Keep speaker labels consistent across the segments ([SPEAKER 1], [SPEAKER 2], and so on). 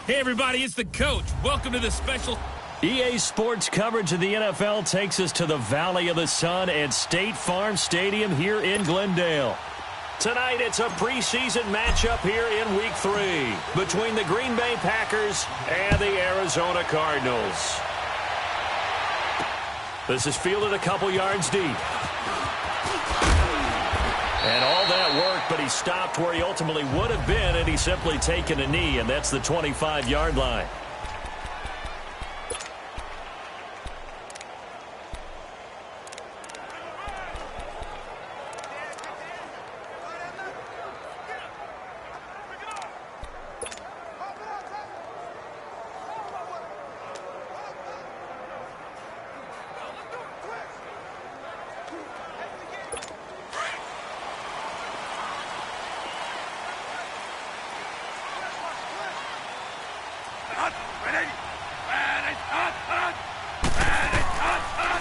[SPEAKER 1] Hey, everybody, it's the coach. Welcome to the special
[SPEAKER 2] EA Sports coverage of the NFL takes us to the Valley of the Sun at State Farm Stadium here in Glendale. Tonight, it's a preseason matchup here in Week 3 between the Green Bay Packers and the Arizona Cardinals. This is fielded a couple yards deep. And all that worked, but he stopped where he ultimately would have been, and he's simply taken a knee, and that's the 25-yard line.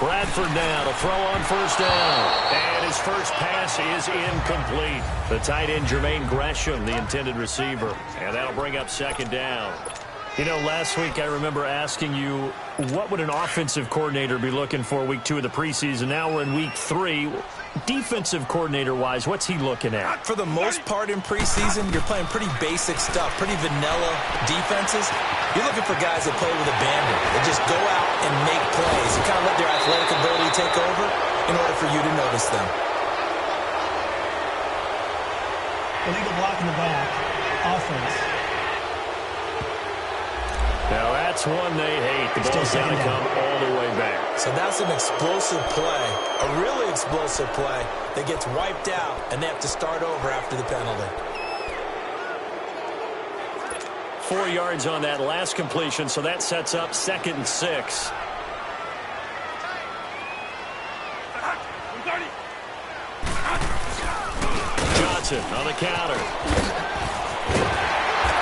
[SPEAKER 2] Bradford now to throw on first down. And his first pass is incomplete. The tight end, Jermaine Gresham, the intended receiver. And that'll bring up second down. You know, last week I remember asking you, what would an offensive coordinator be looking for Week 2 of the preseason? Now we're in Week 3. Defensive coordinator-wise, what's he looking at?
[SPEAKER 3] For the most part in preseason, you're playing pretty basic stuff, pretty vanilla defenses. You're looking for guys that play with abandon, that just go out and make plays. You kind of let their athletic ability take over in order for you to notice them.
[SPEAKER 4] Illegal block in the back. Offense.
[SPEAKER 2] Now that's one they hate. The ball's got to come all the way back.
[SPEAKER 3] So that's an explosive play, a really explosive play that gets wiped out, and they have to start over after the penalty.
[SPEAKER 2] 4 yards on that last completion, so that sets up 2nd and 6. Johnson on the counter.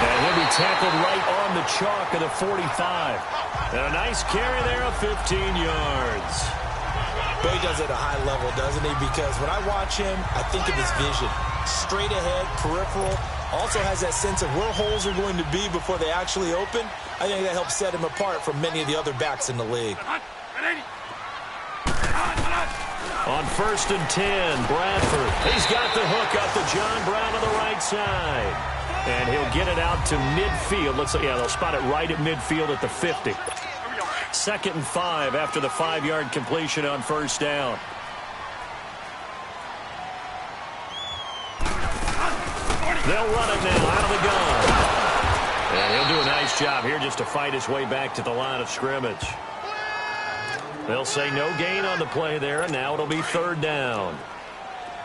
[SPEAKER 2] And he'll be tackled right on the chalk of the 45. And a nice carry there of 15 yards.
[SPEAKER 3] But he does it at a high level, doesn't he? Because when I watch him, I think of his vision. Straight ahead, peripheral. Also has that sense of where holes are going to be before they actually open. I think that helps set him apart from many of the other backs in the league.
[SPEAKER 2] On 1st and 10, Bradford. He's got the hook up to John Brown on the right side. And he'll get it out to midfield. Looks like, yeah, they'll spot it right at midfield at the 50. 2nd and 5 after the 5-yard completion on first down. They'll run it now out of the gun. And he'll do a nice job here just to fight his way back to the line of scrimmage. They'll say no gain on the play there, and now it'll be 3rd down.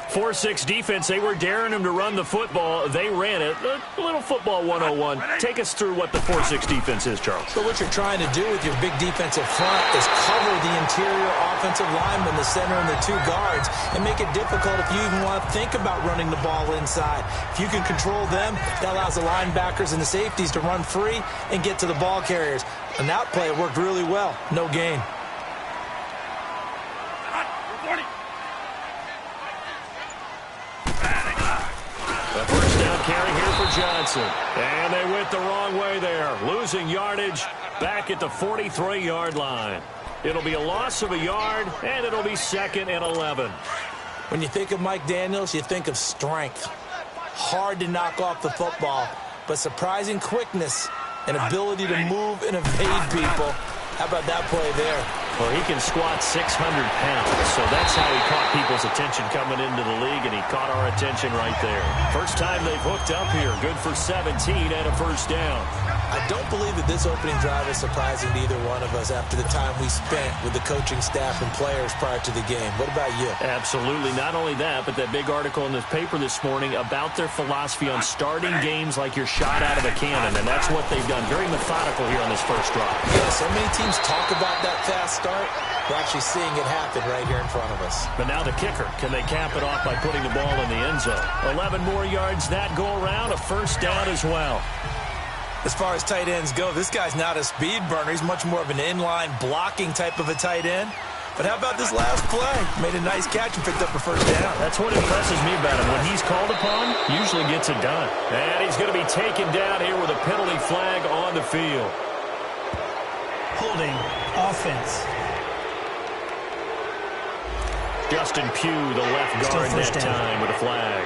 [SPEAKER 2] 4-6 defense, they were daring him to run the football. They ran it. A little football 101. Take us through what the 4-6 defense is, Charles.
[SPEAKER 3] So what you're trying to do with your big defensive front is cover the interior offensive lineman, the center, and the 2 guards, and make it difficult if you even want to think about running the ball inside. If you can control them, that allows the linebackers and the safeties to run free and get to the ball carriers. And that play worked really well. No gain.
[SPEAKER 2] A first down carry here for Johnson. And they went the wrong way there. Losing yardage back at the 43-yard line. It'll be a loss of a yard, and it'll be 2nd and 11.
[SPEAKER 3] When you think of Mike Daniels, you think of strength. Hard to knock off the football, but surprising quickness and ability to move and evade people. How about that play there?
[SPEAKER 2] Well, he can squat 600 pounds, so that's how he caught people's attention coming into the league, and he caught our attention right there. First time they've hooked up here. Good for 17 and a first down.
[SPEAKER 3] I don't believe that this opening drive is surprising to either one of us after the time we spent with the coaching staff and players prior to the game. What about you?
[SPEAKER 2] Absolutely. Not only that, but that big article in this paper this morning about their philosophy on starting games like you're shot out of a cannon, and that's what they've done. Very methodical here on this first drive.
[SPEAKER 3] Yeah, so many teams talk about that fast start. We're actually seeing it happen right here in front of us.
[SPEAKER 2] But now the kicker. Can they cap it off by putting the ball in the end zone? 11 more yards that go around. A first down as well.
[SPEAKER 3] As far as tight ends go, this guy's not a speed burner. He's much more of an inline blocking type of a tight end. But how about this last play? Made a nice catch and picked up a first down.
[SPEAKER 2] That's what impresses me about him. When he's called upon, usually gets it done. And he's going to be taken down here with a penalty flag on the field.
[SPEAKER 4] Holding offense.
[SPEAKER 2] Justin Pugh, the left guard that time with a flag.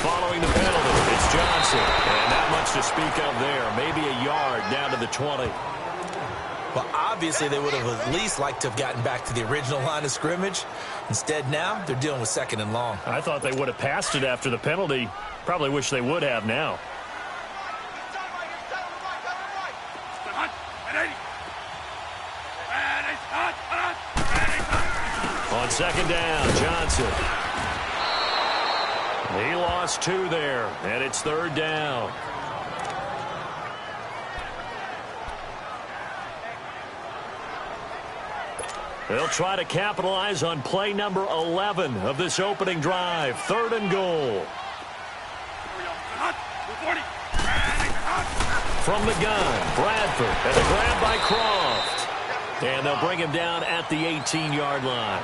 [SPEAKER 2] Following the penalty, it's Johnson. And not much to speak of there. Maybe a yard down to the 20.
[SPEAKER 3] Well, obviously, they would have at least liked to have gotten back to the original line of scrimmage. Instead, now, they're dealing with second and long.
[SPEAKER 2] I thought they would have passed it after the penalty. Probably wish they would have now. On second down, Johnson. He lost 2 there, and it's third down. They'll try to capitalize on play number 11 of this opening drive. Third and goal. From the gun, Bradford, and a grab by Croft. And they'll bring him down at the 18-yard line.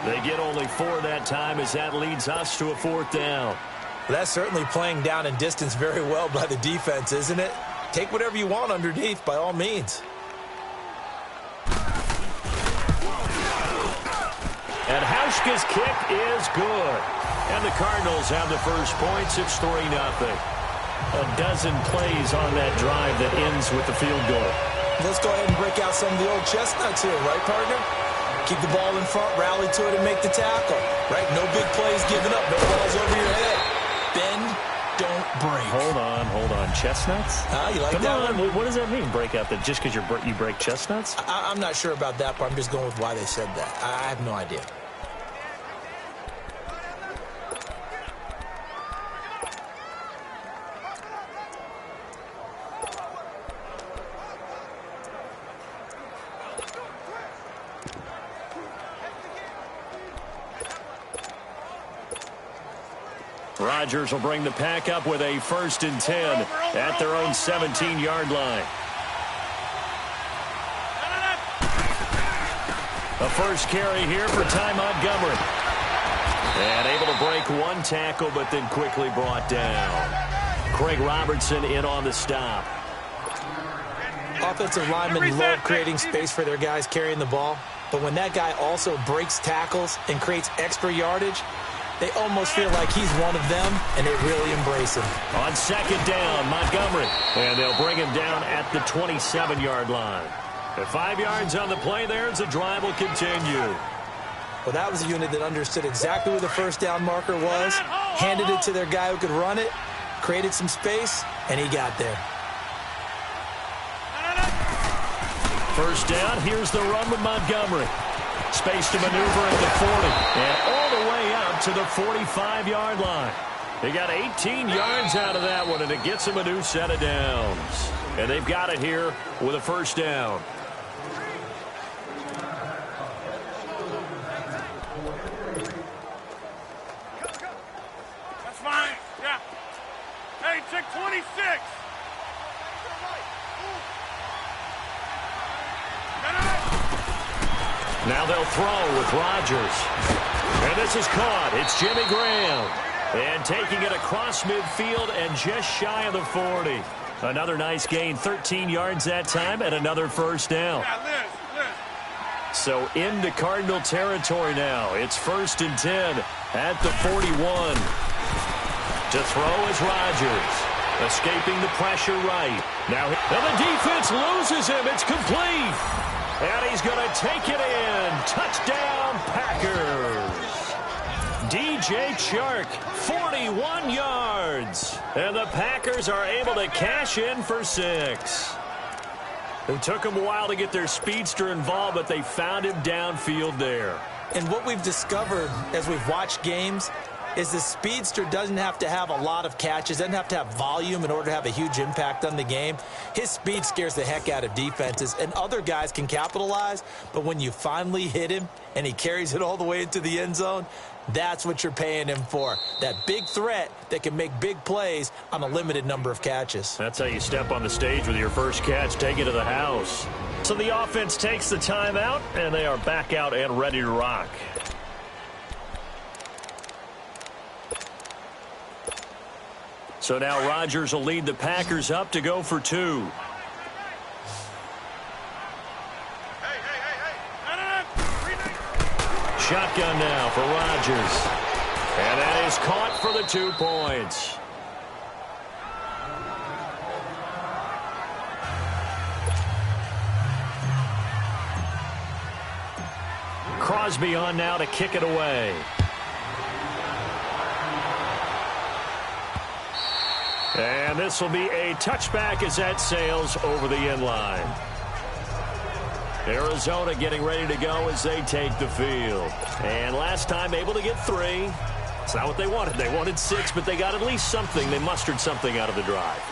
[SPEAKER 2] They get only 4 that time as that leads us to a fourth down.
[SPEAKER 3] Well, that's certainly playing down in distance very well by the defense, isn't it? Take whatever you want underneath, by all means.
[SPEAKER 2] And Hauschka's kick is good. And the Cardinals have the first points. It's 3-0. A dozen plays on that drive that ends with the field goal.
[SPEAKER 3] Let's go ahead and break out some of the old chestnuts here, right, partner? Keep the ball in front, rally to it, and make the tackle. Right? No big plays given up. No balls over your head. Bend, don't break.
[SPEAKER 2] Hold on. Chestnuts?
[SPEAKER 3] You like that one?
[SPEAKER 2] What does that mean, break out? That just because you break chestnuts?
[SPEAKER 3] I'm not sure about that part. I'm just going with why they said that. I have no idea.
[SPEAKER 2] Rodgers will bring the pack up with a 1st and 10 at their own 17-yard line. A first carry here for Ty Montgomery. And able to break 1 tackle, but then quickly brought down. Craig Robertson in on the stop.
[SPEAKER 3] Offensive linemen love creating space for their guys carrying the ball, but when that guy also breaks tackles and creates extra yardage, they almost feel like he's one of them, and they really embrace him.
[SPEAKER 2] On second down, Montgomery. And they'll bring him down at the 27-yard line. At 5 yards on the play there as the drive will continue.
[SPEAKER 3] Well, that was a unit that understood exactly where the first down marker was, handed it to their guy who could run it, created some space, and he got there.
[SPEAKER 2] First down, here's the run with Montgomery. Space to maneuver at the 40. And all the way out to the 45-yard line. They got 18 yards out of that one, and it gets them a new set of downs. And they've got it here with a first down.
[SPEAKER 5] That's fine. Yeah. Hey, check 26.
[SPEAKER 2] Now they'll throw with Rodgers. And this is caught. It's Jimmy Graham. And taking it across midfield and just shy of the 40. Another nice gain, 13 yards that time, and another first down. So into Cardinal territory now. It's 1st and 10 at the 41. To throw is Rodgers. Escaping the pressure right. Now the defense loses him. It's complete. And he's going to take it in. Touchdown, Packers. DJ Chark, 41 yards. And the Packers are able to cash in for 6. It took them a while to get their speedster involved, but they found him downfield there.
[SPEAKER 3] And what we've discovered as we've watched games, is the speedster doesn't have to have a lot of catches, doesn't have to have volume in order to have a huge impact on the game. His speed scares the heck out of defenses, and other guys can capitalize, but when you finally hit him and he carries it all the way into the end zone, that's what you're paying him for. That big threat that can make big plays on a limited number of catches.
[SPEAKER 2] That's how you step on the stage with your first catch, take it to the house. So the offense takes the timeout, and they are back out and ready to rock. So now Rodgers will lead the Packers up to go for 2. Shotgun now for Rodgers. And that is caught for the 2 points. Crosby on now to kick it away. And this will be a touchback as that sails over the end line. Arizona getting ready to go as they take the field. And last time able to get 3. It's not what they wanted. They wanted 6, but they got at least something. They mustered something out of the drive.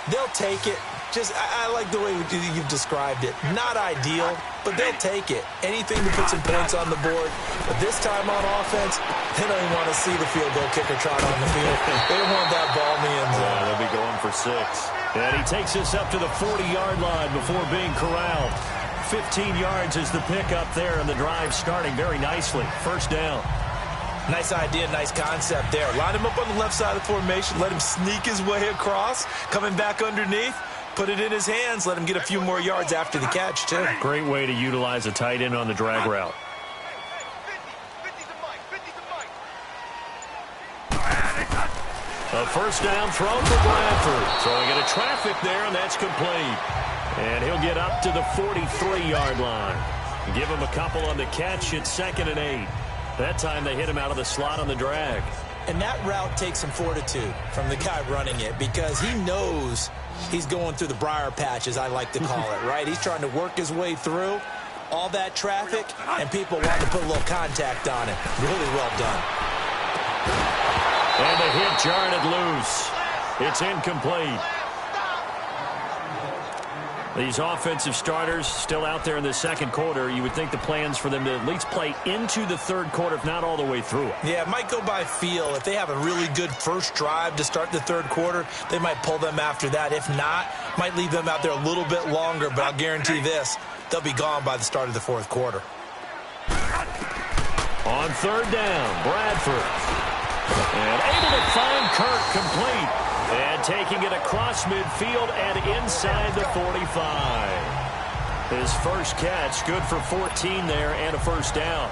[SPEAKER 3] They'll take it. I like the way you've described it. Not ideal, but they'll take it. Anything to put some points on the board. But this time on offense, they don't even want to see the field goal kicker trot on the field. They don't want that ball in the end zone.
[SPEAKER 2] They'll be going for 6. And he takes us up to the 40-yard line before being corralled. 15 yards is the pickup there, and the drive starting very nicely. First down.
[SPEAKER 3] Nice idea, nice concept there. Line him up on the left side of the formation. Let him sneak his way across. Coming back underneath. Put it in his hands. Let him get a few more yards after the catch, too.
[SPEAKER 2] Great way to utilize a tight end on the drag route. A first down throw for Bradford. Throwing into traffic there, and that's complete. And he'll get up to the 43-yard line. Give him a couple on the catch. It's 2nd and 8. That time they hit him out of the slot on the drag.
[SPEAKER 3] And that route takes some fortitude from the guy running it because he knows he's going through the briar patch, as I like to call it, right? He's trying to work his way through all that traffic, and people want to put a little contact on it. Really well done.
[SPEAKER 2] And the hit jarred it loose. It's incomplete. These offensive starters still out there in the second quarter. You would think the plans for them to at least play into the third quarter, if not all the way through it.
[SPEAKER 3] Yeah, it might go by feel. If they have a really good first drive to start the third quarter, they might pull them after that. If not, might leave them out there a little bit longer, but I'll guarantee this, they'll be gone by the start of the fourth quarter.
[SPEAKER 2] On third down, Bradford. And able to find Kirk complete. And taking it across midfield and inside the 45. His first catch, good for 14 there and a first down.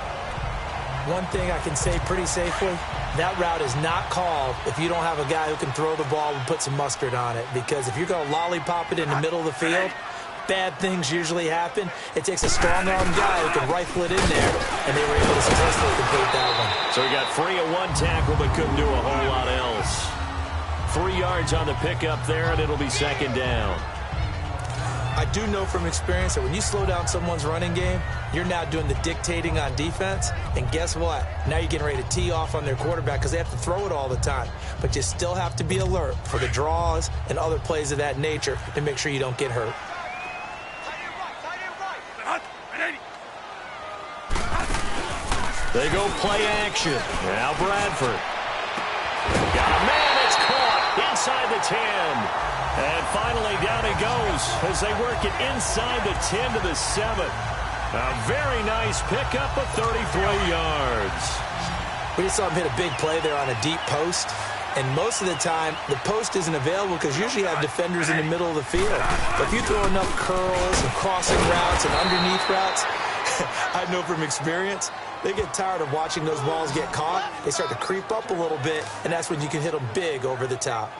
[SPEAKER 3] One thing I can say pretty safely, that route is not called if you don't have a guy who can throw the ball and put some mustard on it. Because if you're going to lollipop it in the middle of the field, bad things usually happen. It takes a strong-arm guy who can rifle it in there, and they were able to successfully complete that one.
[SPEAKER 2] So he got free of one tackle but couldn't do a whole lot else. 3 yards on the pickup there, and it'll be second down.
[SPEAKER 3] I do know from experience that when you slow down someone's running game, you're now doing the dictating on defense. And guess what? Now you're getting ready to tee off on their quarterback because they have to throw it all the time. But you still have to be alert for the draws and other plays of that nature to make sure you don't get hurt.
[SPEAKER 2] They go play action. Now Bradford. Got a man. It's caught inside the 10. And finally down he goes as they work it inside the 10 to the 7. A very nice pickup of 33 yards.
[SPEAKER 3] We just saw him hit a big play there on a deep post. And most of the time, the post isn't available because usually you have defenders in the middle of the field. But if you throw enough curls and crossing routes and underneath routes, I know from experience, they get tired of watching those balls get caught. They start to creep up a little bit, and that's when you can hit them big over the top.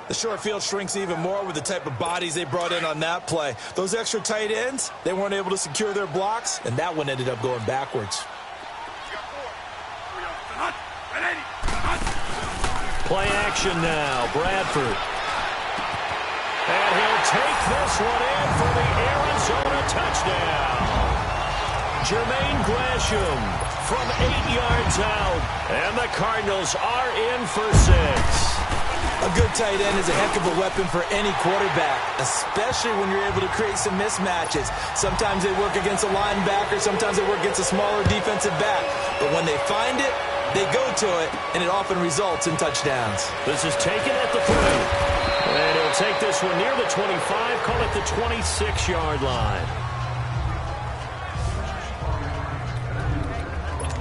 [SPEAKER 3] The short field shrinks even more with the type of bodies they brought in on that play. Those extra tight ends, they weren't able to secure their blocks, and that one ended up going backwards.
[SPEAKER 2] Play action now, Bradford. And he'll take this one in for the Arizona touchdown. Jermaine Gresham from 8 yards out. And the Cardinals are in for 6.
[SPEAKER 3] A good tight end is a heck of a weapon for any quarterback, especially when you're able to create some mismatches. Sometimes they work against a linebacker, sometimes they work against a smaller defensive back. But when they find it, they go to it, and it often results in touchdowns.
[SPEAKER 2] This is taken at the 30. And he'll take this one near the 25, call it the 26-yard line.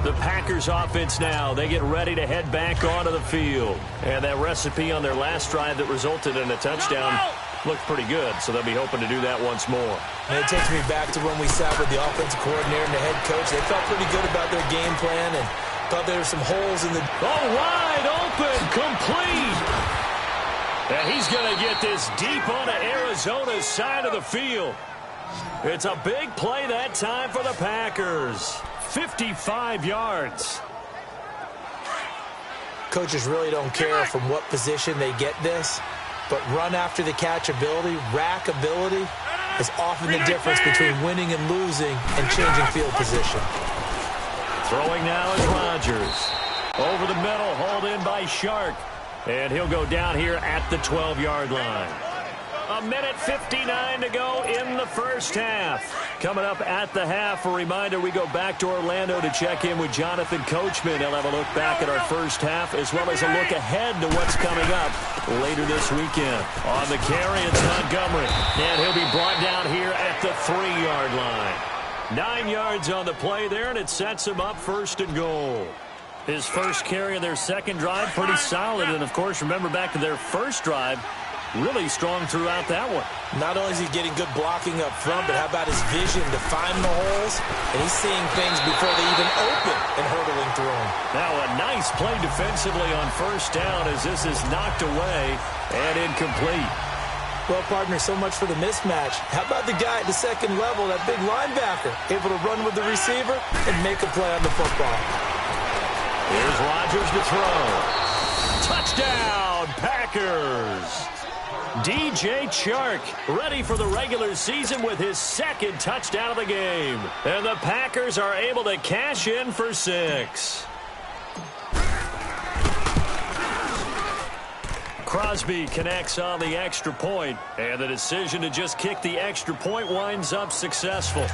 [SPEAKER 2] The Packers offense now, they get ready to head back onto the field. And that recipe on their last drive that resulted in a touchdown looked pretty good, so they'll be hoping to do that once more.
[SPEAKER 3] And it takes me back to when we sat with the offensive coordinator and the head coach. They felt pretty good about their game plan and thought there were some holes in the...
[SPEAKER 2] Oh, wide open, complete. And he's going to get this deep onto Arizona's side of the field. It's a big play that time for the Packers. 55 yards.
[SPEAKER 3] Coaches really don't care from what position they get this, but run after the catch ability, rack ability, is often the difference between winning and losing and changing field position.
[SPEAKER 2] Throwing now is Rodgers. Over the middle, hauled in by Shark. And he'll go down here at the 12-yard line. 1:59 to go in the first half. Coming up at the half, a reminder, we go back to Orlando to check in with Jonathan Coachman. He'll have a look back at our first half as well as a look ahead to what's coming up later this weekend. On the carry, it's Montgomery. And he'll be brought down here at the 3-yard line. 9 yards on the play there, and it sets him up 1st and goal. His first carry of their second drive, pretty solid. And, of course, remember back to their first drive, really strong throughout that one.
[SPEAKER 3] Not only is he getting good blocking up front, but how about his vision to find the holes? And he's seeing things before they even open and hurtling through them.
[SPEAKER 2] Now a nice play defensively on 1st down as this is knocked away and incomplete.
[SPEAKER 3] Well, partner, so much for the mismatch. How about the guy at the second level, that big linebacker, able to run with the receiver and make a play on the football?
[SPEAKER 2] Here's Rodgers to throw. Touchdown, Packers! DJ Chark ready for the regular season with his 2nd touchdown of the game. And the Packers are able to cash in for 6. Crosby connects on the extra point, and the decision to just kick the extra point winds up successful.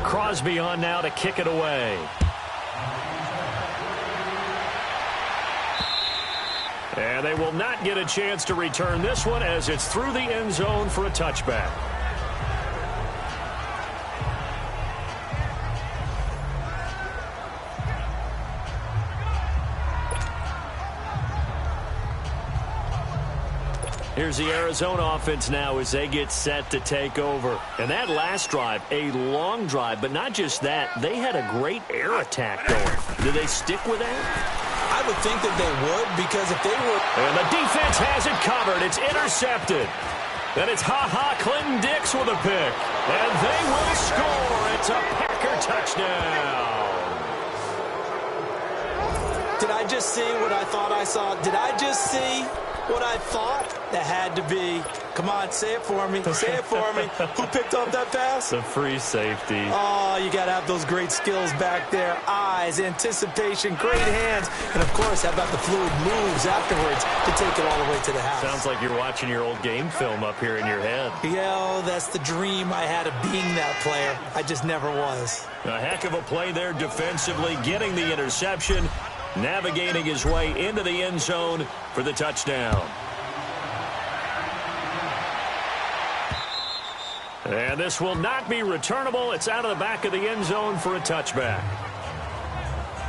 [SPEAKER 2] Crosby on now to kick it away. And they will not get a chance to return this one as it's through the end zone for a touchback. Here's the Arizona offense now as they get set to take over. And that last drive, a long drive, but not just that, they had a great air attack going. Did they stick with that?
[SPEAKER 3] I would think that they would, because if they were...
[SPEAKER 2] And the defense has it covered. It's intercepted. And it's Clinton Dix with a pick. And they will score. It's a Packer touchdown.
[SPEAKER 3] Did I just see what I thought I saw? Did I just see what I thought? That had to be. Come on, say it for me. Say it for me. Who picked up that pass?
[SPEAKER 2] The free safety.
[SPEAKER 3] Oh, you got to have those great skills back there. Eyes, anticipation, great hands. And, of course, how about the fluid moves afterwards to take it all the way to the house?
[SPEAKER 2] Sounds like you're watching your old game film up here in your head.
[SPEAKER 3] Yeah, that's the dream I had of being that player. I just never was.
[SPEAKER 2] A heck of a play there defensively, getting the interception, navigating his way into the end zone for the touchdown. And this will not be returnable. It's out of the back of the end zone for a touchback.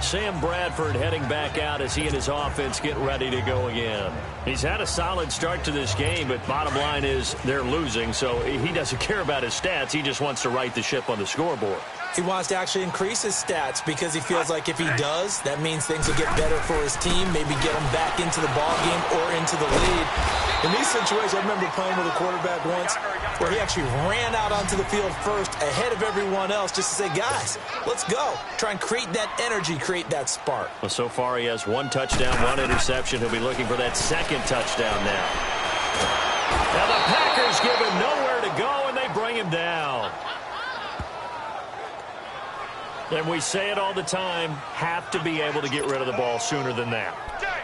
[SPEAKER 2] Sam Bradford heading back out as he and his offense get ready to go again. He's had a solid start to this game, but bottom line is they're losing, so he doesn't care about his stats. He just wants to right the ship on the scoreboard.
[SPEAKER 3] He wants to actually increase his stats because he feels like if he does, that means things will get better for his team, maybe get him back into the ball game or into the lead. In these situations, I remember playing with a quarterback once where he actually ran out onto the field first ahead of everyone else just to say, guys, let's go. Try and create that energy, create that spark.
[SPEAKER 2] Well, so far he has 1 touchdown, 1 interception. He'll be looking for that 2nd touchdown now. Now the Packers give him nowhere to go, and they bring him And we say it all the time, have to be able to get rid of the ball sooner than that.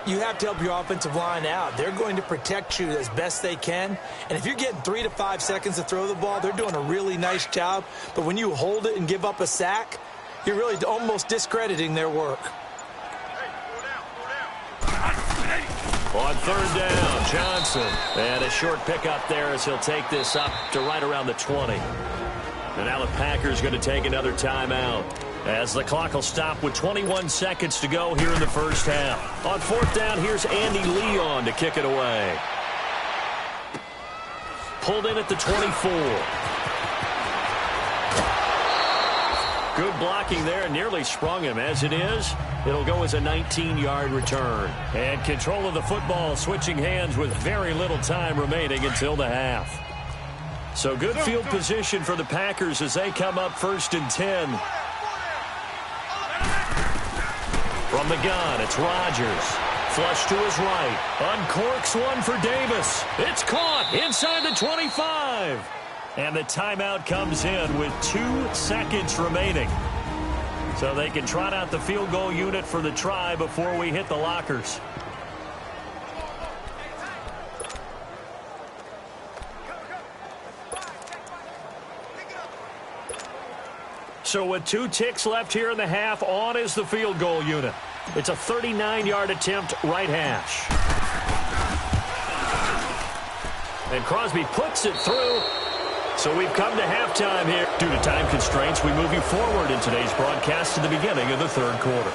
[SPEAKER 3] You have to help your offensive line out. They're going to protect you as best they can. And if you're getting 3 to 5 seconds to throw the ball, they're doing a really nice job. But when you hold it and give up a sack, you're really almost discrediting their work.
[SPEAKER 2] On third down, Johnson. And a short pickup there as he'll take this up to right around the 20. And now the Packers going to take another timeout, as the clock will stop with 21 seconds to go here in the first half. On fourth down, here's Andy Leon to kick it away. Pulled in at the 24. Good blocking there, nearly sprung him. As it is, it'll go as a 19-yard return. And control of the football switching hands with very little time remaining until the half. So good field position for the Packers as they come up 1st and 10. From the gun, it's Rodgers. Flush to his right. Uncorks one for Davis. It's caught inside the 25. And the timeout comes in with 2 seconds remaining. So they can trot out the field goal unit for the try before we hit the lockers. So with 2 ticks left here in the half, on is the field goal unit. It's a 39-yard attempt, right hash. And Crosby puts it through. So we've come to halftime here. Due to time constraints, we move you forward in today's broadcast to the beginning of the third quarter.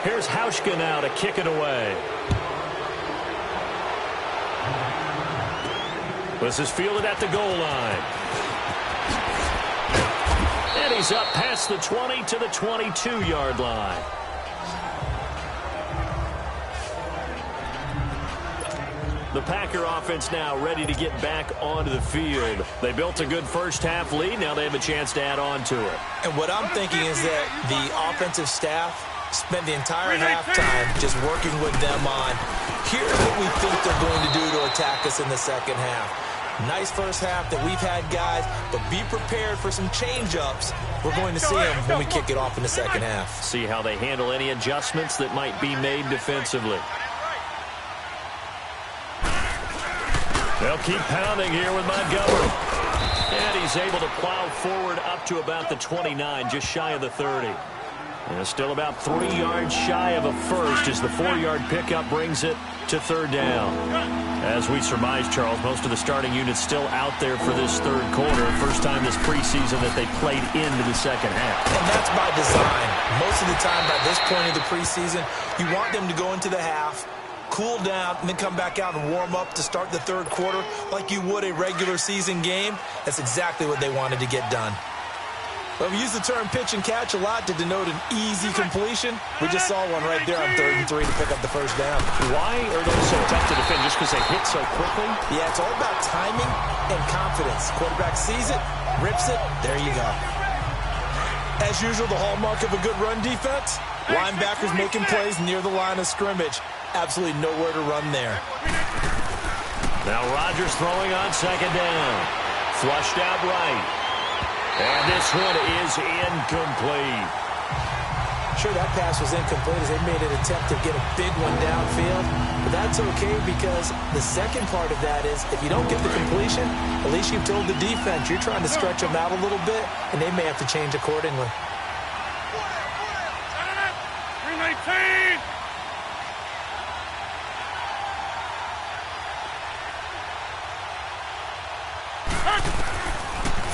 [SPEAKER 2] Here's Hauschka now to kick it away. This is fielded at the goal line. And he's up past the 20 to the 22-yard line. The Packer offense now ready to get back onto the field. They built a good first half lead. Now they have a chance to add on to it.
[SPEAKER 3] And what I'm thinking is that the offensive staff spent the entire halftime just working with them on, here's what we think they're going to do to attack us in the second half. Nice first half that we've had, guys, but be prepared for some change-ups. We're going to see them when we kick it off in the second half.
[SPEAKER 2] See how they handle any adjustments that might be made defensively. They'll keep pounding here with Montgomery. And he's able to plow forward up to about the 29, just shy of the 30. And still about 3 yards shy of a first as the 4-yard pickup brings it to third down. As we surmise, Charles, most of the starting units still out there for this third quarter. First time this preseason that they played into the second half.
[SPEAKER 3] And that's by design. Most of the time by this point of the preseason, you want them to go into the half, cool down, and then come back out and warm up to start the third quarter like you would a regular season game. That's exactly what they wanted to get done. Well, we use the term pitch and catch a lot to denote an easy completion. We just saw one right there on 3rd and 3 to pick up the first down.
[SPEAKER 2] Why are those so tough to defend? Just because they hit so quickly?
[SPEAKER 3] Yeah, it's all about timing and confidence. Quarterback sees it, rips it, there you go. As usual, the hallmark of a good run defense, linebackers making plays near the line of scrimmage. Absolutely nowhere to run there.
[SPEAKER 2] Now Rodgers throwing on second down. Flushed out right. And this one is incomplete.
[SPEAKER 3] Sure, that pass was incomplete as they made an attempt to get a big one downfield. But that's okay because the second part of that is if you don't get the completion, at least you've told the defense you're trying to stretch them out a little bit, and they may have to change accordingly.
[SPEAKER 5] 319.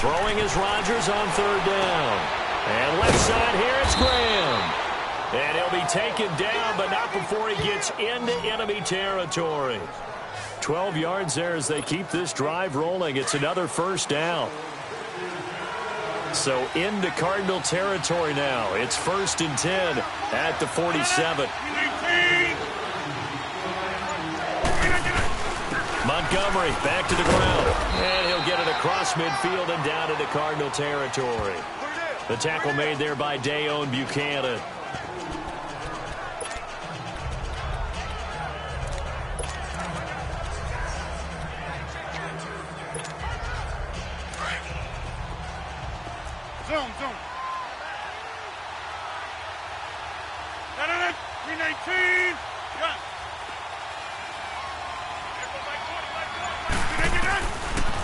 [SPEAKER 2] Throwing is Rodgers on third down. And left side here, it's Graham. And he'll be taken down, but not before he gets into enemy territory. 12 yards there as they keep this drive rolling. It's another first down. So into Cardinal territory now. It's 1st and 10 at the 47. Montgomery back to the ground. And he'll get it across midfield and down into Cardinal territory. The tackle made there by Dayon Buchanan.
[SPEAKER 5] Zoom, zoom.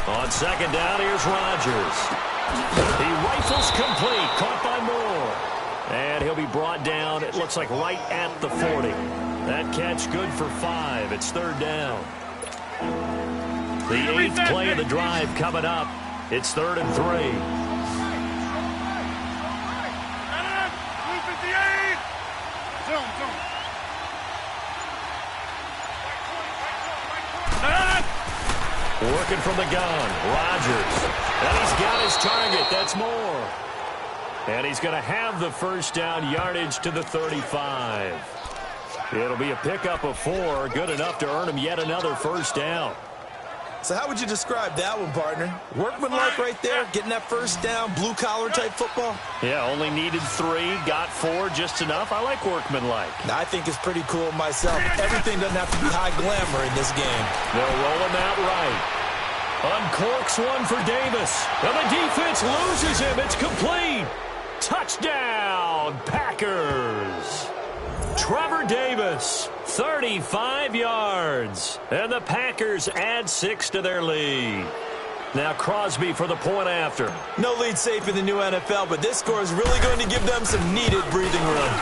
[SPEAKER 2] On second down, here's Rodgers. He rifles complete, caught by Moore. And he'll be brought down, it looks like right at the 40. That catch good for 5. It's third down. The 8th play of the drive coming up. It's 3rd and 3. Working from the gun, Rodgers. And he's got his target. That's Moore. And he's going to have the first down, yardage to the 35. It'll be a pickup of 4, good enough to earn him yet another first down.
[SPEAKER 3] So how would you describe that one, partner? Workmanlike right there, getting that first down, blue-collar type football?
[SPEAKER 2] Yeah, only needed 3, got 4, just enough. I like workmanlike.
[SPEAKER 3] I think it's pretty cool myself. Everything doesn't have to be high glamour in this game.
[SPEAKER 2] They'll roll him out right. Uncorks one for Davis. And the defense loses him. It's complete. Touchdown, Packers. Trevor Davis, 35 yards. And the Packers add 6 to their lead. Now Crosby for the point after.
[SPEAKER 3] No lead safe in the new NFL, but this score is really going to give them some needed breathing room.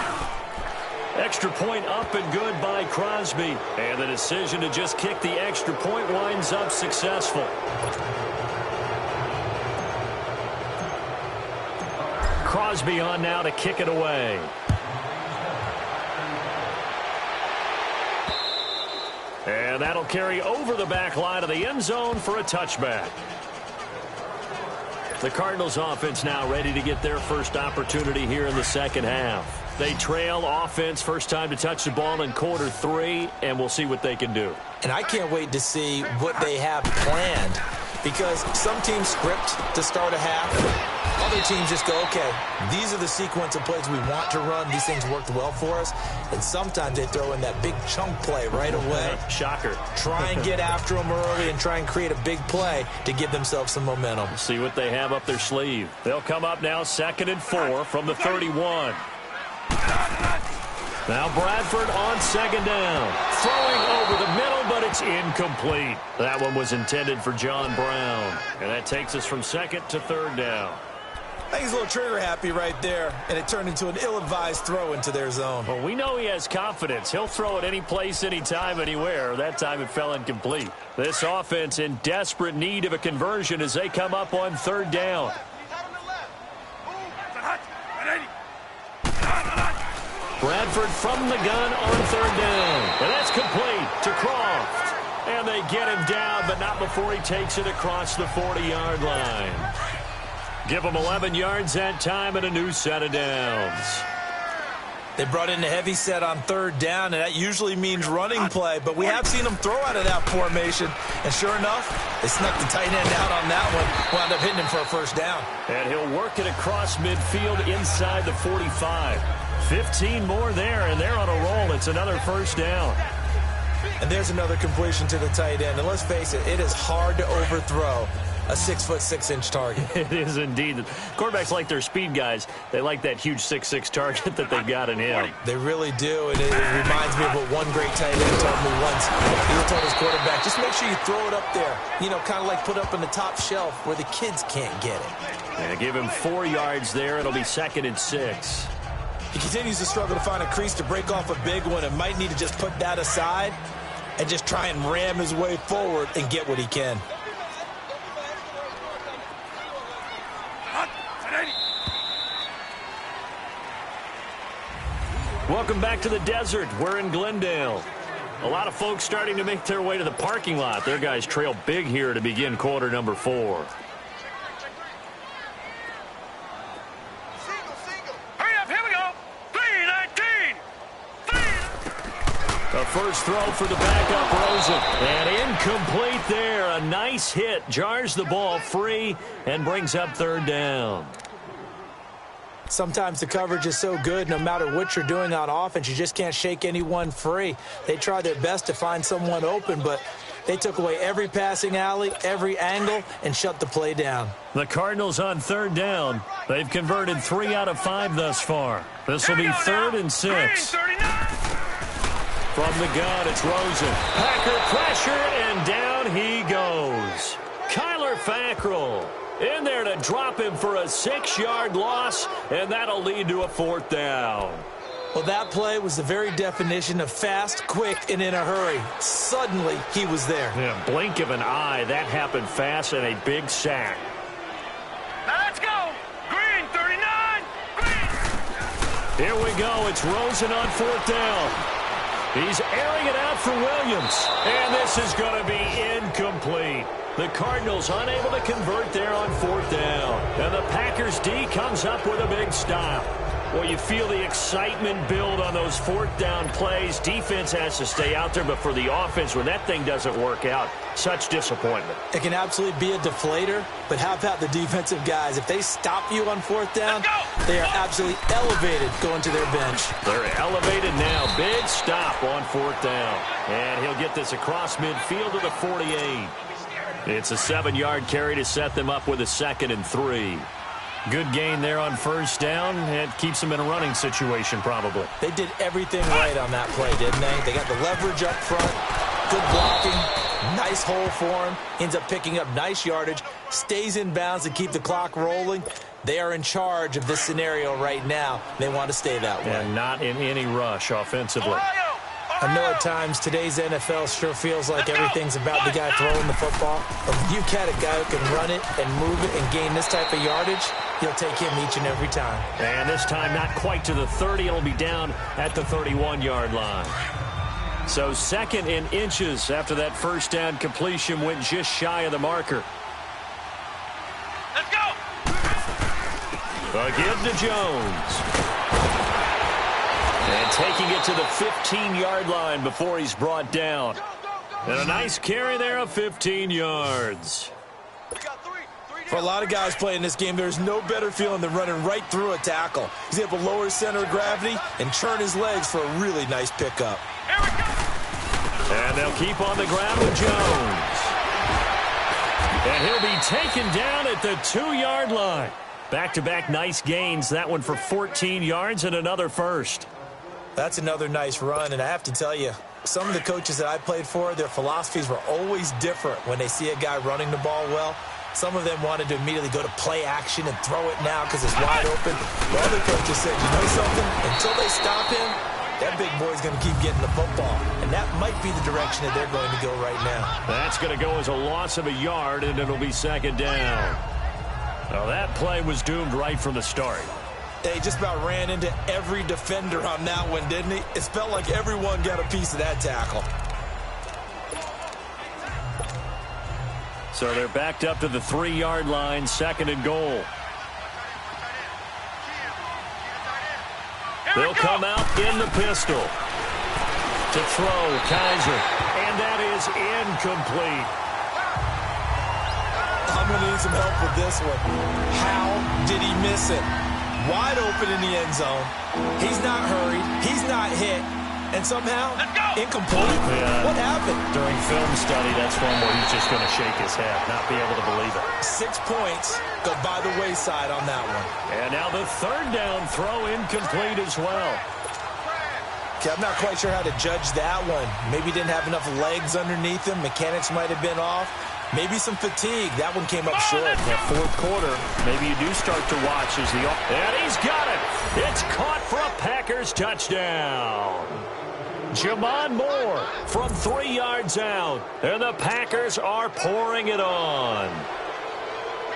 [SPEAKER 2] Extra point up and good by Crosby. And the decision to just kick the extra point winds up successful. Crosby on now to kick it away. And that'll carry over the back line of the end zone for a touchback. The Cardinals offense now ready to get their first opportunity here in the second half. They trail offense, first time to touch the ball in quarter 3, and we'll see what they can do.
[SPEAKER 3] And I can't wait to see what they have planned, because some teams script to start a half. Other teams just go, okay, these are the sequence of plays we want to run. These things worked well for us. And sometimes they throw in that big chunk play right away.
[SPEAKER 2] Shocker.
[SPEAKER 3] Try and get after them early and try and create a big play to give themselves some momentum.
[SPEAKER 2] See what they have up their sleeve. They'll come up now 2nd and 4 from the 31. Now Bradford on second down. Throwing over the middle, but it's incomplete. That one was intended for John Brown. And that takes us from 2nd to 3rd down.
[SPEAKER 3] I think he's a little trigger happy right there, and it turned into an ill-advised throw into their zone.
[SPEAKER 2] Well, we know he has confidence. He'll throw it any place, anytime, anywhere. That time it fell incomplete. This offense in desperate need of a conversion as they come up on 3rd down. Bradford from the gun on 3rd down. And that's complete to Croft. And they get him down, but not before he takes it across the 40-yard line. Give him 11 yards that time and a new set of downs.
[SPEAKER 3] They brought in a heavy set on 3rd down, and that usually means running play, but we have seen them throw out of that formation. And sure enough, they snuck the tight end out on that one, wound up hitting him for a first down.
[SPEAKER 2] And he'll work it across midfield inside the 45. 15 more there, and they're on a roll. It's another first down.
[SPEAKER 3] And there's another completion to the tight end. And let's face it, it is hard to overthrow a 6'6" target.
[SPEAKER 2] It is indeed. Quarterbacks like their speed guys. They like that huge 6'6" target that they've got in him.
[SPEAKER 3] They really do, and it reminds me of what one great tight end told me once. He told his quarterback, just make sure you throw it up there. You know, kind of like put up on the top shelf where the kids can't get it.
[SPEAKER 2] And give him 4 yards there. It'll be 2nd and 6.
[SPEAKER 3] He continues to struggle to find a crease to break off a big one and might need to just put that aside and just try and ram his way forward and get what he can.
[SPEAKER 2] Welcome back to the desert. We're in Glendale. A lot of folks starting to make their way to the parking lot. Their guys trail big here to begin quarter number 4.
[SPEAKER 5] Hurry up, here we go. 3-19.
[SPEAKER 2] A first throw for the backup, Rosen. And incomplete there. A nice hit. Jars the ball free and brings up 3rd down.
[SPEAKER 3] Sometimes the coverage is so good, no matter what you're doing on offense, you just can't shake anyone free. They try their best to find someone open, but they took away every passing alley, every angle, and shut the play down.
[SPEAKER 2] The Cardinals on 3rd down. They've converted 3 out of 5 thus far. This will be 3rd and 6. From the gun, it's Rosen. Packer pressure, and down he goes. Kyler Fackrell in there to drop him for a 6-yard loss, and that'll lead to a 4th down.
[SPEAKER 3] Well, that play was the very definition of fast, quick, and in a hurry. Suddenly, he was there.
[SPEAKER 2] Yeah, blink of an eye, that happened fast, and a big sack.
[SPEAKER 5] Now let's go. Green, 39. Green.
[SPEAKER 2] Here we go. It's Rosen on 4th down. He's airing it out for Williams, and this is going to be incomplete. The Cardinals unable to convert there on 4th down, and the Packers D comes up with a big stop. Well, you feel the excitement build on those 4th down plays. Defense has to stay out there, but for the offense, when that thing doesn't work out, such disappointment.
[SPEAKER 3] It can absolutely be a deflator, but how about the defensive guys? If they stop you on 4th down, they are absolutely elevated going to their bench.
[SPEAKER 2] They're elevated now. Big stop on 4th down. And he'll get this across midfield to the 48. It's a 7-yard carry to set them up with a 2nd and 3. Good gain there on 1st down. It keeps them in a running situation, probably.
[SPEAKER 3] They did everything right on that play, didn't they? They got the leverage up front, good blocking, nice hole for him, ends up picking up nice yardage, stays in bounds to keep the clock rolling. They are in charge of this scenario right now. They want to stay that way.
[SPEAKER 2] And not in any rush offensively.
[SPEAKER 3] I know at times today's NFL sure feels like everything's about the guy throwing the football. But when you've got a guy who can run it and move it and gain this type of yardage, you'll take him each and every time.
[SPEAKER 2] And this time not quite to the 30. It'll be down at the 31-yard line. So 2nd in inches after that 1st down completion went just shy of the marker.
[SPEAKER 5] Let's go.
[SPEAKER 2] Again to Jones. And taking it to the 15-yard line before he's brought down. And a nice carry there of 15 yards.
[SPEAKER 3] For a lot of guys playing this game, there's no better feeling than running right through a tackle. He's able to lower his center of gravity and turn his legs for a really nice pickup.
[SPEAKER 2] And they'll keep on the ground with Jones. And he'll be taken down at the 2-yard line. Back-to-back nice gains. That one for 14 yards and another first.
[SPEAKER 3] That's another nice run, and I have to tell you, some of the coaches that I played for, their philosophies were always different when they see a guy running the ball well. Some of them wanted to immediately go to play action and throw it now because it's wide open. The other coaches said, you know something? Until they stop him, that big boy's going to keep getting the football. And that might be the direction that they're going to go right now.
[SPEAKER 2] That's going to go as a loss of a yard, and it'll be 2nd down. Now, that play was doomed right from the start.
[SPEAKER 3] They just about ran into every defender on that one, didn't he? It felt like everyone got a piece of that tackle.
[SPEAKER 2] So they're backed up to the 3-yard line, 2nd and goal. They'll come out in the pistol to throw Kaiser, and that is incomplete.
[SPEAKER 3] I'm going to need some help with this one. How did he miss it? Wide open in the end zone. He's not hurried. He's not hit. And somehow, incomplete.
[SPEAKER 2] Yeah.
[SPEAKER 3] What happened?
[SPEAKER 2] During film study, that's one where he's just going to shake his head, not be able to believe it.
[SPEAKER 3] 6 points go by the wayside on that one.
[SPEAKER 2] And now the 3rd down throw incomplete as well.
[SPEAKER 3] Okay, I'm not quite sure how to judge that one. Maybe he didn't have enough legs underneath him. Mechanics might have been off. Maybe some fatigue. That one came up short.
[SPEAKER 2] That 4th quarter, maybe you do start to watch as the... And he's got it. It's caught for a Packers touchdown. Jamon Moore from 3 yards out. And the Packers are pouring it on.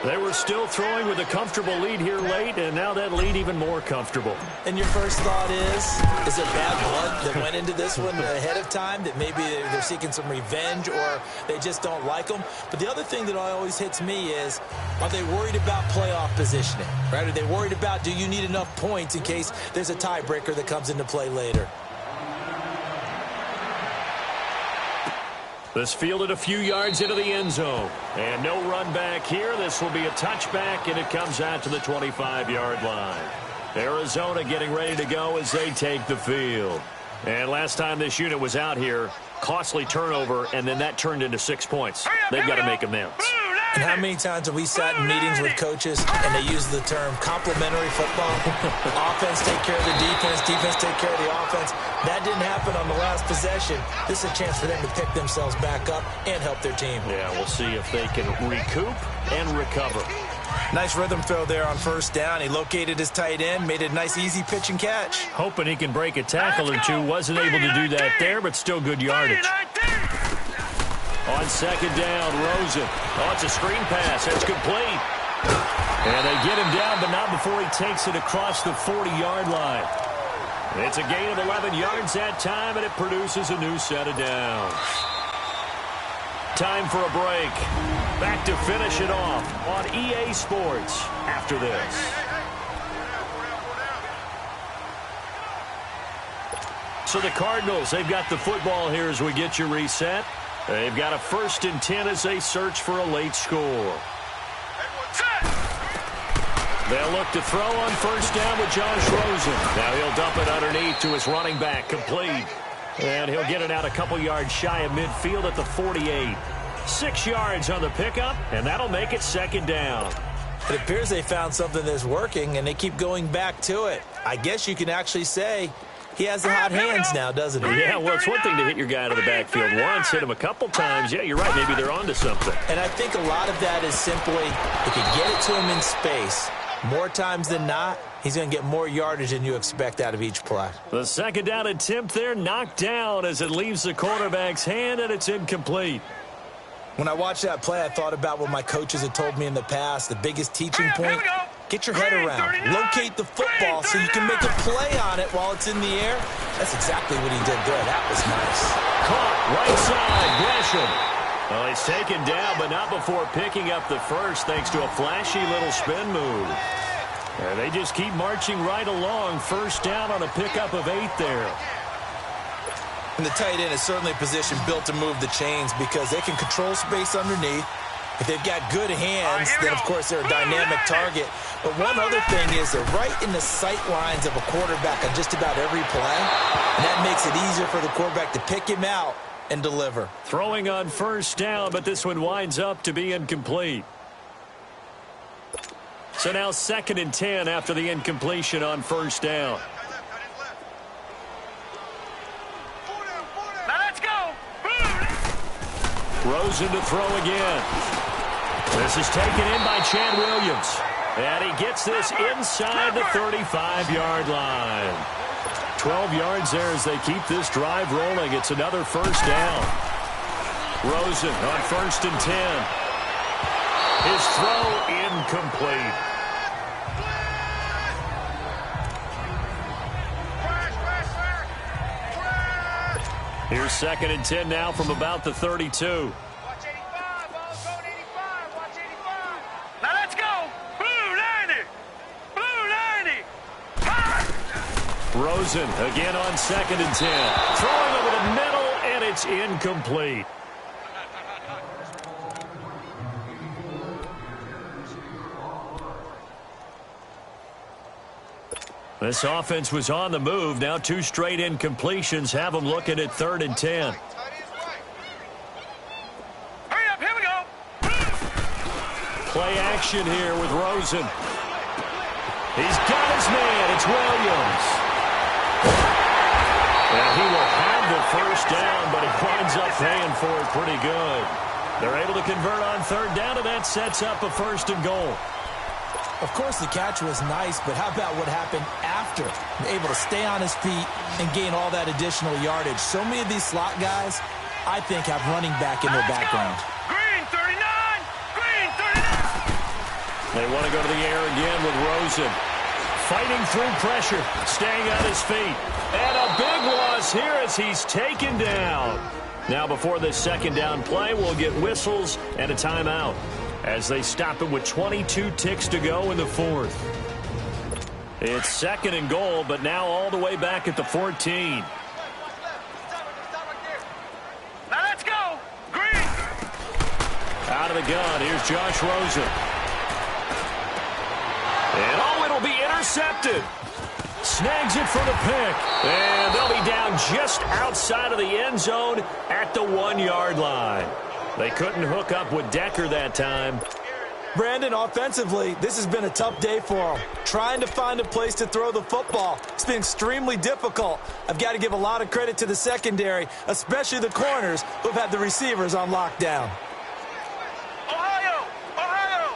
[SPEAKER 2] They were still throwing with a comfortable lead here late, and now that lead even more comfortable.
[SPEAKER 3] And your first thought is it bad blood that went into this one ahead of time, that maybe they're seeking some revenge or they just don't like them? But the other thing that always hits me is, are they worried about playoff positioning? Right? Are they worried about, do you need enough points in case there's a tiebreaker that comes into play later?
[SPEAKER 2] This fielded a few yards into the end zone. And no run back here. This will be a touchback, and it comes out to the 25-yard line. Arizona getting ready to go as they take the field. And last time this unit was out here, costly turnover, and then that turned into 6 points. They've got to make amends.
[SPEAKER 5] Blue,
[SPEAKER 3] And how many times have we sat in meetings with coaches and they use the term complementary football? Offense take care of the defense, defense take care of the offense. That didn't happen on the last possession. This is a chance for them to pick themselves back up and help their team.
[SPEAKER 2] Yeah, we'll see if they can recoup and recover.
[SPEAKER 3] Nice rhythm throw there on first down. He located his tight end, made a nice easy pitch and catch.
[SPEAKER 2] Hoping he can break a tackle or two. Wasn't able to do that there, but still good yardage. On second down, Rosen. Oh, it's a screen pass. It's complete. And they get him down, but not before he takes it across the 40-yard line. It's a gain of 11 yards that time, and it produces a new set of downs. Time for a break. Back to finish it off on EA Sports after this. So the Cardinals, they've got the football here as we get you reset. They've got a 1st and 10 as they search for a late score. They'll look to throw on first down with Josh Rosen. Now he'll dump it underneath to his running back, complete. And he'll get it out a couple yards shy of midfield at the 48. 6 yards on the pickup, and that'll make it second down.
[SPEAKER 3] It appears they found something that's working, and they keep going back to it. I guess you can actually say he has the hot hands now, doesn't he?
[SPEAKER 2] Yeah, well, it's one thing to hit your guy out of the backfield once, hit him a couple times. Yeah, you're right. Maybe they're onto something.
[SPEAKER 3] And I think a lot of that is simply if you get it to him in space, more times than not, he's going to get more yardage than you expect out of each play.
[SPEAKER 2] The second down attempt there knocked down as it leaves the quarterback's hand, and it's incomplete.
[SPEAKER 3] When I watched that play, I thought about what my coaches had told me in the past. The biggest teaching point, get your head around. Locate the football so you can make a play on it while it's in the air. That's exactly what he did there. That was nice.
[SPEAKER 2] Caught right side, Gresham. Well, he's taken down, but not before picking up the first thanks to a flashy little spin move. And they just keep marching right along. First down on a pickup of 8 there.
[SPEAKER 3] And the tight end is certainly a position built to move the chains because they can control space underneath. If they've got good hands, then, of course, they're a dynamic target. But one other thing is they're right in the sight lines of a quarterback on just about every play. And that makes it easier for the quarterback to pick him out and deliver.
[SPEAKER 2] Throwing on first down, but this one winds up to be incomplete. So now 2nd and 10 after the incompletion on first down. Rosen to throw again. This is taken in by Chad Williams. And he gets this inside the 35-yard line. 12 yards there as they keep this drive rolling. It's another first down. Rosen on 1st and 10. His throw incomplete. Here's 2nd and 10 now from about the 32.
[SPEAKER 5] Watch 85, Bo's going 85. Watch 85. Now let's go. Blue 90. Blue 90. Fire.
[SPEAKER 2] Rosen again on 2nd and 10. Throwing over the middle, and it's incomplete. This offense was on the move. Now 2 straight incompletions have them looking at 3rd and 10.
[SPEAKER 5] Hurry up, here we go.
[SPEAKER 2] Play action here with Rosen. He's got his man. It's Williams. And he will have the first down, but he winds up paying for it pretty good. They're able to convert on 3rd down, and that sets up a 1st and goal.
[SPEAKER 3] Of course, the catch was nice, but how about what happened after? Able to stay on his feet and gain all that additional yardage. So many of these slot guys, I think, have running back in their background.
[SPEAKER 5] Green 39. Green 39.
[SPEAKER 2] They want to go to the air again with Rosen. Fighting through pressure, staying on his feet. And a big loss here as he's taken down. Now, before this 2nd down play, we'll get whistles and a timeout as they stop him with 22 ticks to go in the 4th. It's 2nd and goal, but now all the way back at the 14.
[SPEAKER 5] Now let's go. Green.
[SPEAKER 2] Out of the gun, here's Josh Rosen. And oh, it'll be intercepted. Snags it for the pick. And they'll be down just outside of the end zone at the 1-yard line. They couldn't hook up with Decker that time.
[SPEAKER 3] Brandon, offensively, this has been a tough day for them. Trying to find a place to throw the football. It's been extremely difficult. I've got to give a lot of credit to the secondary, especially the corners who've had the receivers on lockdown.
[SPEAKER 5] Ohio! Ohio!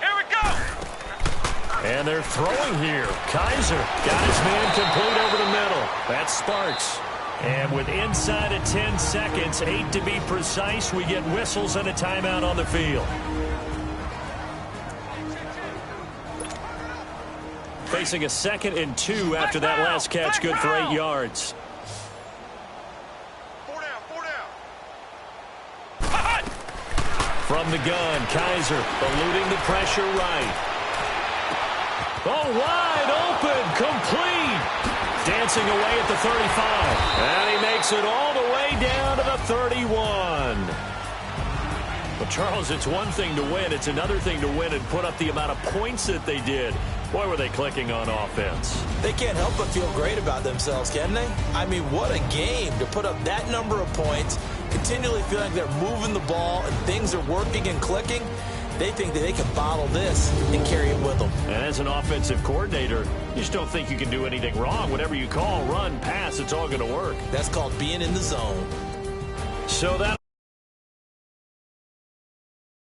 [SPEAKER 5] Here we go!
[SPEAKER 2] And they're throwing here. Kaiser got his man complete over the middle. That's Sparks. And with inside of 10 seconds, 8 to be precise, we get whistles and a timeout on the field. Facing a 2nd and 2 after that last catch, good for 8 yards.
[SPEAKER 5] 4 down.
[SPEAKER 2] From the gun, Kaiser eluding the pressure right. Oh, wide open, complete. Dancing away at the 35. And he makes it all the way down to the 31. Well, Charles, it's one thing to win. It's another thing to win and put up the amount of points that they did. Boy, were they clicking on offense.
[SPEAKER 3] They can't help but feel great about themselves, can they? I mean, what a game to put up that number of points, continually feeling like they're moving the ball and things are working and clicking. They think that they can bottle this and carry it with them.
[SPEAKER 2] And as an offensive coordinator, you just don't think you can do anything wrong. Whatever you call, run, pass, it's all going to work.
[SPEAKER 3] That's called being in the zone.
[SPEAKER 2] So that